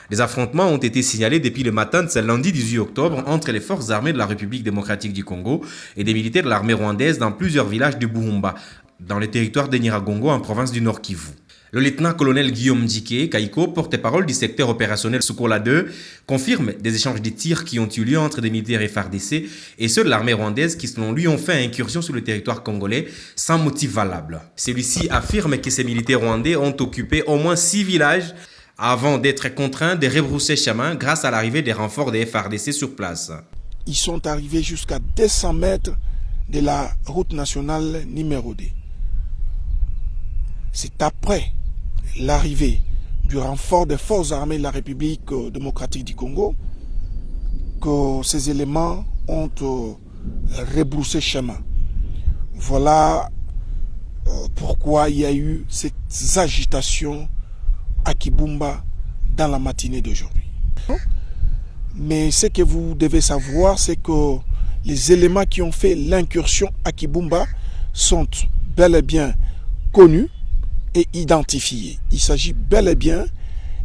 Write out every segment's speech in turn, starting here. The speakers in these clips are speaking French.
Des affrontements ont été signalés depuis le matin de ce lundi 18 octobre entre les forces armées de la République démocratique du Congo et des militaires de l'armée rwandaise dans plusieurs villages du Buhumba, dans le territoire de Nyiragongo en province du Nord Kivu. Le lieutenant-colonel Guillaume Ndjike Kaiko, porte-parole du secteur opérationnel Sukola 2, confirme des échanges de tirs qui ont eu lieu entre des militaires FARDC et ceux de l'armée rwandaise qui, selon lui, ont fait incursion sur le territoire congolais sans motif valable. Celui-ci affirme que ces militaires rwandais ont occupé au moins 6 villages avant d'être contraints de rebrousser chemin grâce à l'arrivée des renforts des FARDC sur place. Ils sont arrivés jusqu'à 200 mètres de la route nationale numéro 2. C'est après l'arrivée du renfort des forces armées de la République démocratique du Congo que ces éléments ont rebroussé chemin. Voilà pourquoi il y a eu cette agitation à Kibumba dans la matinée d'aujourd'hui. Mais ce que vous devez savoir, c'est que les éléments qui ont fait l'incursion à Kibumba sont bel et bien connus et identifiés. Il s'agit bel et bien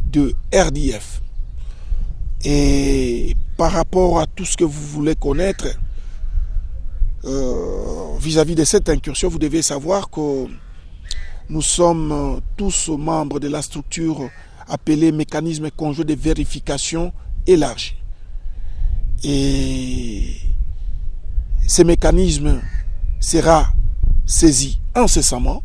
de RDF. Et par rapport à tout ce que vous voulez connaître vis-à-vis de cette incursion, vous devez savoir que nous sommes tous membres de la structure appelée mécanisme conjoint de vérification élargi. Et ce mécanisme sera saisi incessamment.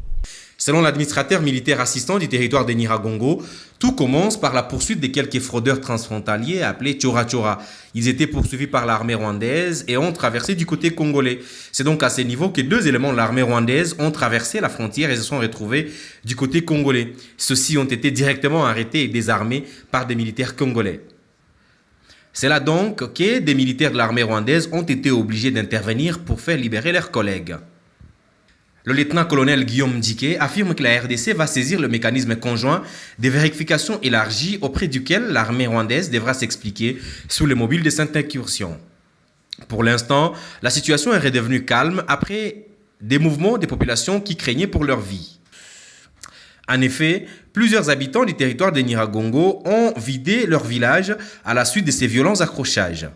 Selon l'administrateur militaire assistant du territoire de Nyiragongo, tout commence par la poursuite de quelques fraudeurs transfrontaliers appelés Chora Chora. Ils étaient poursuivis par l'armée rwandaise et ont traversé du côté congolais. C'est donc à ce niveau que 2 éléments de l'armée rwandaise ont traversé la frontière et se sont retrouvés du côté congolais. Ceux-ci ont été directement arrêtés et désarmés par des militaires congolais. C'est là donc que des militaires de l'armée rwandaise ont été obligés d'intervenir pour faire libérer leurs collègues. Le lieutenant-colonel Guillaume Ndjike affirme que la RDC va saisir le mécanisme conjoint de vérification élargie auprès duquel l'armée rwandaise devra s'expliquer sur les mobiles de cette incursion. Pour l'instant, la situation est redevenue calme après des mouvements des populations qui craignaient pour leur vie. En effet, plusieurs habitants du territoire de Nyiragongo ont vidé leur village à la suite de ces violents accrochages.